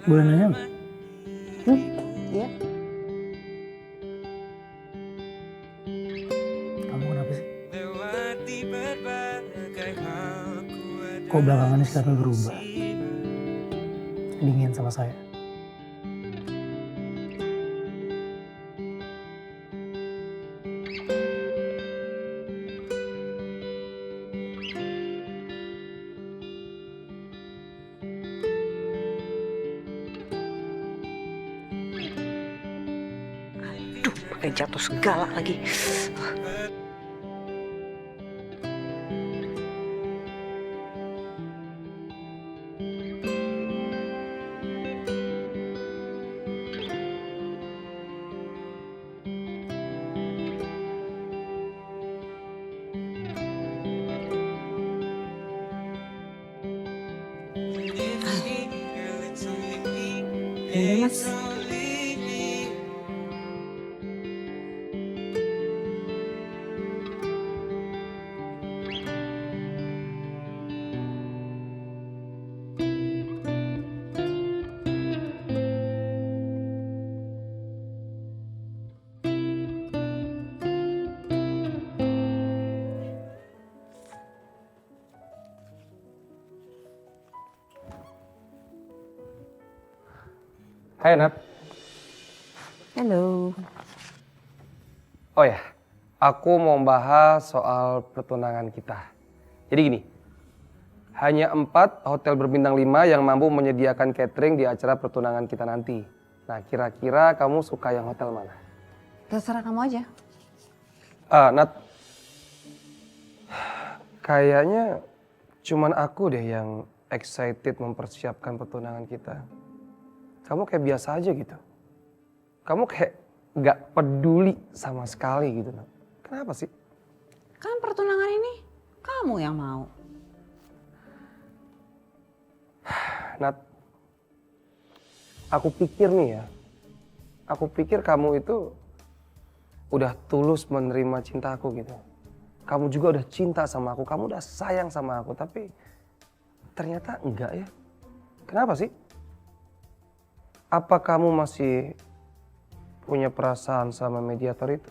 Boleh nanya nggak? Iya. Kamu kenapa sih? Kok belakangan ini sikapnya berubah? Dingin sama saya. Aduh, pakai jatuh segala lagi. Ini mas. Hai Nat. Halo. Oh ya, aku mau bahas soal pertunangan kita. Jadi gini, hanya 4 hotel berbintang 5 yang mampu menyediakan catering di acara pertunangan kita nanti. Nah, kira-kira kamu suka yang hotel mana? Terserah kamu aja. Nat, kayaknya cuman aku deh yang excited mempersiapkan pertunangan kita. Kamu kayak biasa aja gitu. Kamu kayak nggak peduli sama sekali gitu, Nat. Kenapa sih? Kan pertunangan ini kamu yang mau. Nat, aku pikir nih ya, aku pikir kamu itu udah tulus menerima cintaku gitu. Kamu juga udah cinta sama aku, kamu udah sayang sama aku, tapi ternyata enggak ya. Kenapa sih? Apa kamu masih punya perasaan sama mediator itu?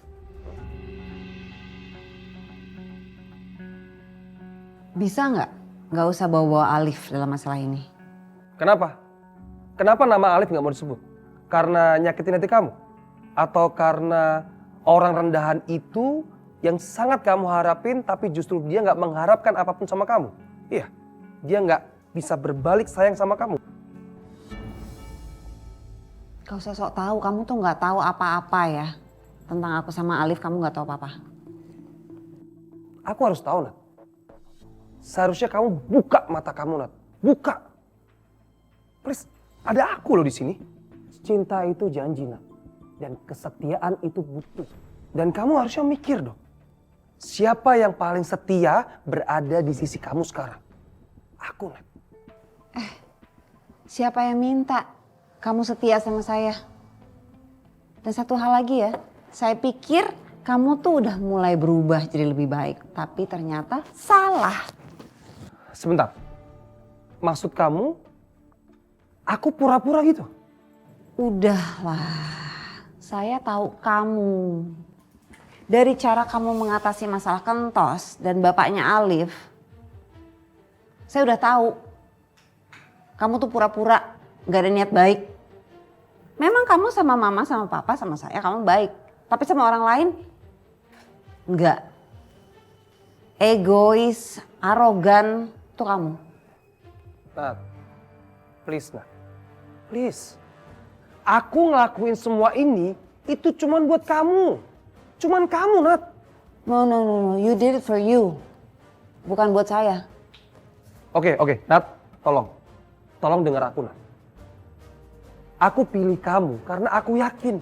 Bisa nggak usah bawa-bawa Alif dalam masalah ini. Kenapa? Kenapa nama Alif nggak mau disebut? Karena nyakitin hati kamu? Atau karena orang rendahan itu yang sangat kamu harapin tapi justru dia nggak mengharapkan apapun sama kamu? Iya, dia nggak bisa berbalik sayang sama kamu. Gak usah sok tahu, kamu tuh nggak tahu apa-apa ya tentang aku sama Alif. Kamu nggak tahu apa-apa. Aku harus tahu, Nat. Seharusnya kamu buka mata kamu, Nat. Buka. Please, ada aku loh di sini. Cinta itu janji, Nat. Dan kesetiaan itu butuh. Dan kamu harusnya mikir dong. Siapa yang paling setia berada di sisi kamu sekarang? Aku, Nat. Siapa yang minta kamu setia sama saya? Dan satu hal lagi ya, saya pikir kamu tuh udah mulai berubah jadi lebih baik. Tapi ternyata salah. Sebentar. Maksud kamu, aku pura-pura gitu? Udahlah, saya tahu kamu. Dari cara kamu mengatasi masalah Kentos dan bapaknya Alif, saya udah tahu. Kamu tuh pura-pura gak ada niat baik. Memang kamu sama mama, sama papa, sama saya kamu baik. Tapi sama orang lain, enggak. Egois, arogan, itu kamu. Nat, please, Nat. Please. Aku ngelakuin semua ini, itu cuman buat kamu. Cuman kamu, Nat. No, you did it for you. Bukan buat saya. Oke, Nat, tolong. Tolong dengar aku, Nat. Aku pilih kamu karena aku yakin.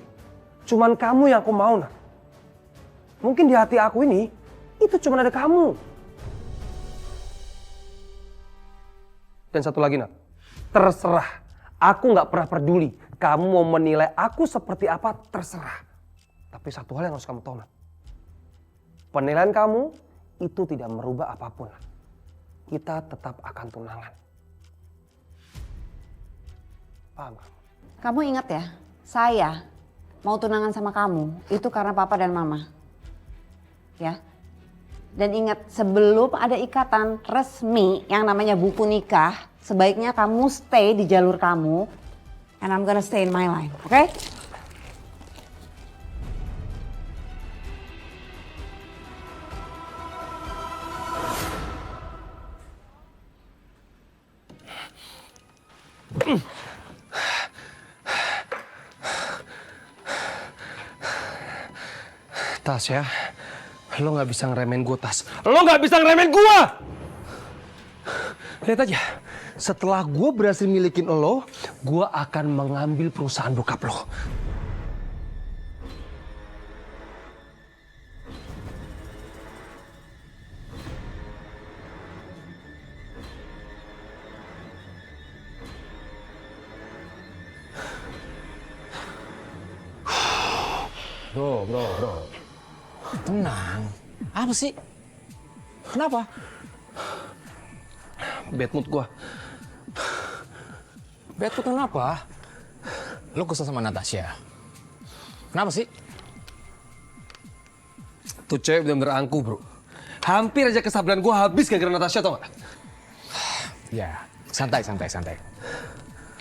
Cuman kamu yang aku mau, Nat. Mungkin di hati aku ini, itu cuma ada kamu. Dan satu lagi, Nat. Terserah. Aku gak pernah peduli. Kamu mau menilai aku seperti apa, terserah. Tapi satu hal yang harus kamu tahu, Nat. Penilaian kamu itu tidak merubah apapun, Nat. Kita tetap akan tunangan. paham kamu? Kamu ingat ya, saya mau tunangan sama kamu itu karena papa dan mama. Ya. Dan ingat, sebelum ada ikatan resmi yang namanya buku nikah, sebaiknya kamu stay di jalur kamu. And I'm gonna stay in my line, oke? Tas ya, lo nggak bisa ngeremehin gue, Tas. Lo nggak bisa ngeremehin gue. Lihat aja, setelah gue berhasil milikin lo, gue akan mengambil perusahaan bokap lo. Bro. Tenang. Apa sih? Kenapa? Bad mood gue. Bad mood kenapa? Lo kesel sama Natasha. Kenapa sih? Tuh cewek bener-bener angkuh, bro. Hampir aja kesabaran gue habis gara-gara Natasha, tau gak? Ya, santai.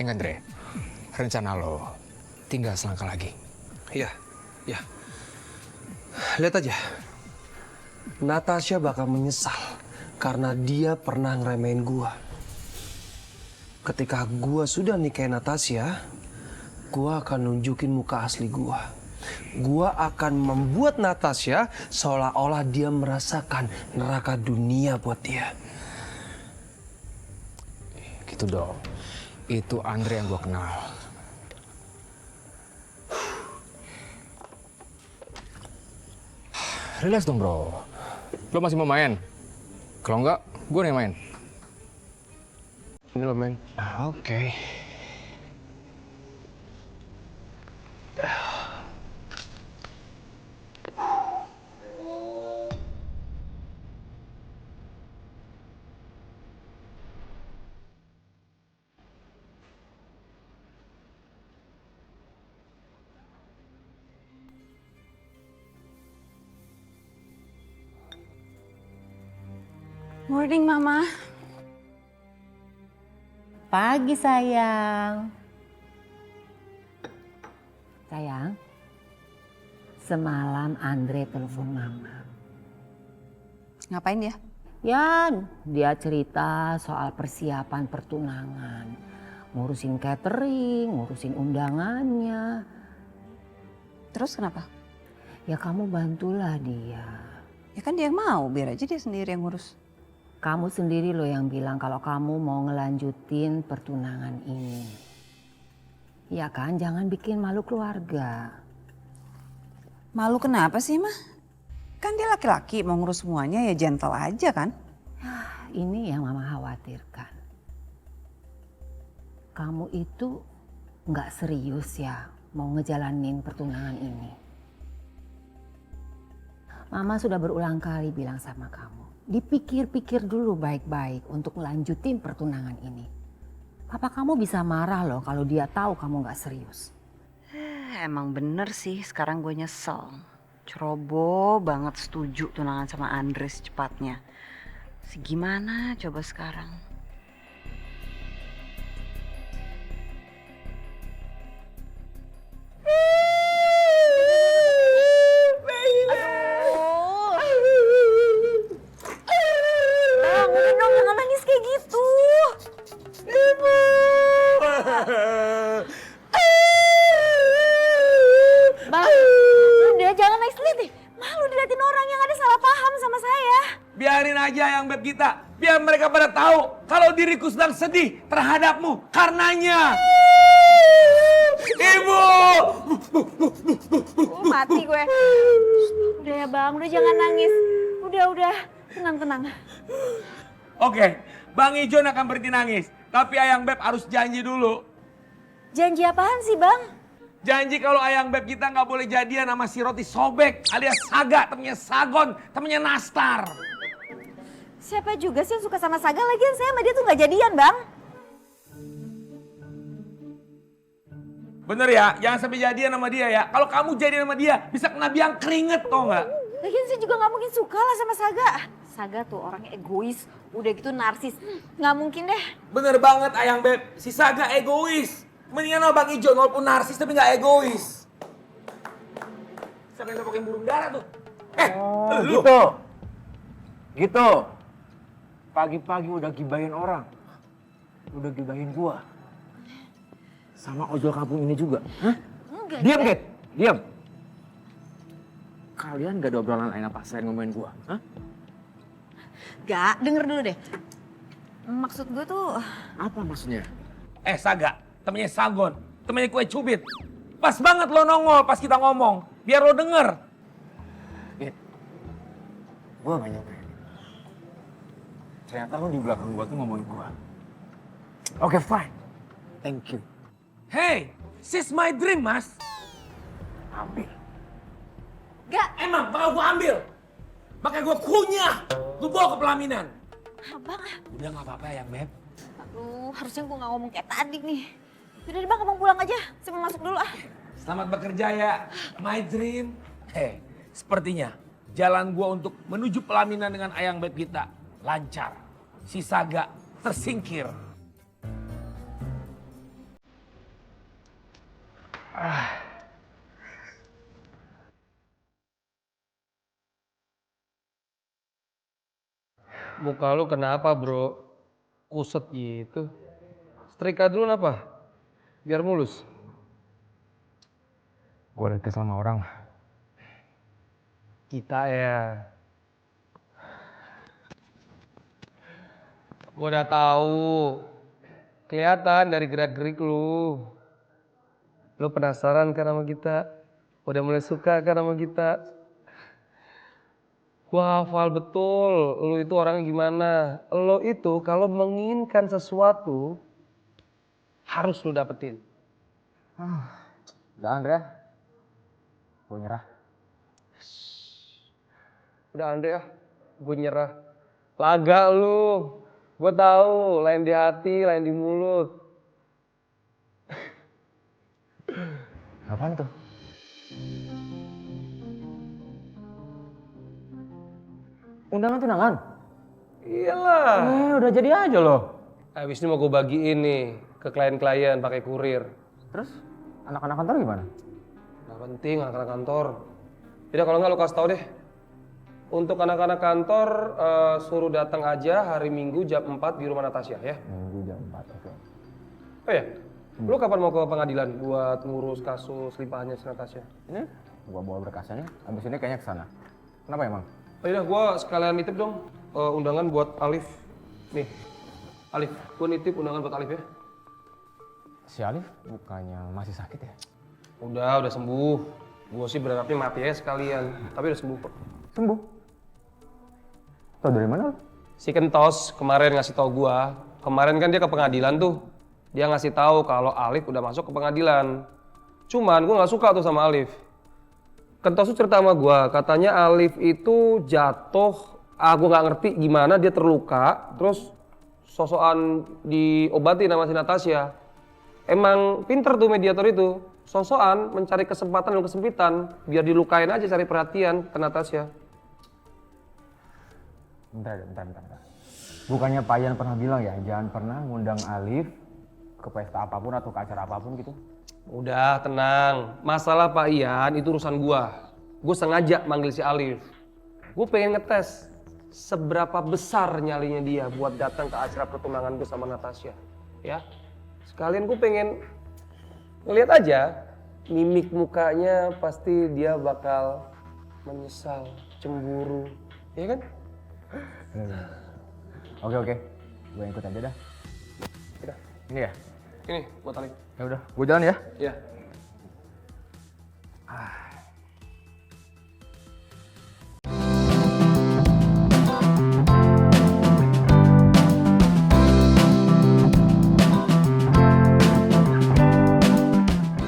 Ingat, Dre. Rencana lo tinggal selangkah lagi. Iya. Lihat aja. Natasha bakal menyesal karena dia pernah ngeremehin gua. Ketika gua sudah nikahin Natasha, gua akan nunjukin muka asli gua. Gua akan membuat Natasha seolah-olah dia merasakan neraka dunia buat dia. Gitu dong. Itu Andre yang gua kenal. Relax dong, bro. Lo masih mau main? Kalau enggak, gue nih main. Ini lo, men. Oke. Morning, Mama. Pagi sayang. Sayang, semalam Andre telepon mama. Ngapain dia? Ya, dia cerita soal persiapan pertunangan. Ngurusin catering, ngurusin undangannya. Terus kenapa? Ya kamu bantulah dia. Ya kan dia yang mau, biar aja dia sendiri yang ngurus. Kamu sendiri loh yang bilang kalau kamu mau ngelanjutin pertunangan ini. Ya kan, jangan bikin malu keluarga. Malu kenapa sih, Mah? Kan dia laki-laki, mau ngurus semuanya ya gentle aja kan? Ini yang mama khawatirkan. Kamu itu nggak serius ya mau ngejalanin pertunangan ini. Mama sudah berulang kali bilang sama kamu. Dipikir-pikir dulu baik-baik untuk melanjutin pertunangan ini. Papa kamu bisa marah loh kalau dia tahu kamu gak serius. Emang bener sih, sekarang gue nyesel. Ceroboh banget setuju tunangan sama Andres secepatnya. Gimana coba sekarang? Biarin aja yang beb kita. Biar mereka pada tahu kalau diriku sedang sedih terhadapmu karenanya. Ibu! Mati gue. Udah ya Bang, udah jangan nangis. Udah, tenang. Oke, Bang Ijon akan berhenti nangis. Tapi Ayang Beb harus janji dulu. Janji apaan sih Bang? Janji kalau Ayang Beb kita nggak boleh jadian sama si Roti Sobek alias Saga, temennya Sagon, temennya Nastar. Siapa juga sih yang suka sama Saga, lagian saya sama dia tuh gak jadian Bang. Bener ya, jangan sampai jadian sama dia ya. Kalau kamu jadian sama dia, bisa kena biang keringet tau nggak? Lagian saya juga nggak mungkin suka lah sama Saga. Saga tuh orangnya egois, udah gitu narsis. Nggak mungkin deh. Bener banget Ayang Beb, si Saga egois. Mendingan sama Bang Ijon, walaupun narsis tapi nggak egois. Siapa yang pakai burung dara tuh? Lu. Gitu. Pagi-pagi udah gibahin orang. Udah gibahin gua. Sama ojol kampung ini juga. Hah? Enggak. Diam, Ket. Diam. Kalian gak ada obrolan lain apa selain ngomongin gua? Hah? Gak, denger dulu deh. Maksud gue tuh... Apa maksudnya? Saga, temennya Sagon, temennya kue cubit. Pas banget lo nongol pas kita ngomong, biar lo denger. Ket. Gua gak nyangka. Ternyata lo di belakang gua tuh ngomongin gua. Oke, fine. Thank you. Hey, she's my dream, Mas. Ambil. Gak, Emang bakal gue ambil. Makanya gue kunyah. Gue bawa ke pelaminan. abang. Udah gak apa-apa ya, Beb. Aduh, harusnya gue gak ngomong kayak tadi nih. Yaudah deh bang, abang pulang aja. Saya mau masuk dulu ah. Selamat bekerja ya, my dream. Sepertinya jalan gue untuk menuju pelaminan dengan Ayang Beb kita lancar. Si Saga tersingkir. Muka lu kenapa bro? Kuset gitu. Setrika dulu kenapa? Biar mulus. Gua udah kesel sama orang. Kita ya. Gua udah tahu. Kelihatan dari gerak-gerik lu. Lu penasaran kan sama kita? Udah mulai suka kan sama kita? Gua hafal betul, lu itu orangnya gimana. Lu itu kalau menginginkan sesuatu, harus lu dapetin. Udah Andrea. Gua nyerah. Udah Andre ya, gue nyerah. Laga lu, gue tahu, lain di hati, lain di mulut. Apaan tuh? Undangan. Iyalah. Udah jadi aja loh. Habis ini mau gue bagiin nih ke klien-klien pakai kurir. Terus anak-anak kantor gimana? Gak penting anak-anak kantor. Jadi kalau nggak lu kasih tau deh. Untuk anak-anak kantor suruh datang aja hari Minggu jam 4 di rumah Natasha ya. Minggu jam 4, oke. Oh ya, lu kapan mau ke pengadilan buat ngurus kasus limpahannya si Natasha? Ini gua bawa berkasnya, abis ini kayaknya kesana. Kenapa emang? Oh iya, gue sekalian nitip dong undangan buat Alif. Nih, Alif, gue nitip undangan buat Alif ya. Si Alif bukannya masih sakit ya? Udah sembuh. Gue sih berharapnya mati ya sekalian, tapi udah sembuh kok. Sembuh? Tau dari mana lu? Si Kentos kemarin ngasih tau gue, kemarin kan dia ke pengadilan tuh. Dia ngasih tahu kalau Alif udah masuk ke pengadilan. Cuman gue nggak suka tuh sama Alif. Kentos tuh cerita sama gue, katanya Alif itu jatuh, gue nggak ngerti gimana dia terluka, terus sosokan diobati sama si Natasha. Emang pinter tuh mediator itu, sosokan mencari kesempatan dan kesempitan, biar dilukain aja cari perhatian ke Natasha. Bentar. Bukannya Pak Ian pernah bilang ya, jangan pernah ngundang Alif ke pesta apapun atau ke acara apapun gitu? Udah tenang, masalah Pak Ian itu urusan gua. Gue sengaja manggil si Alif. Gue pengen ngetes seberapa besar nyalinya dia buat datang ke acara pertunangan gue sama Natasha. Ya, sekalian gue pengen ngeliat aja mimik mukanya, pasti dia bakal menyesal, cemburu, ya kan? Oke, gue ikut aja dah. Udah, Ini ya? ini buat Alif. Ya udah, gue jalan ya. Ya.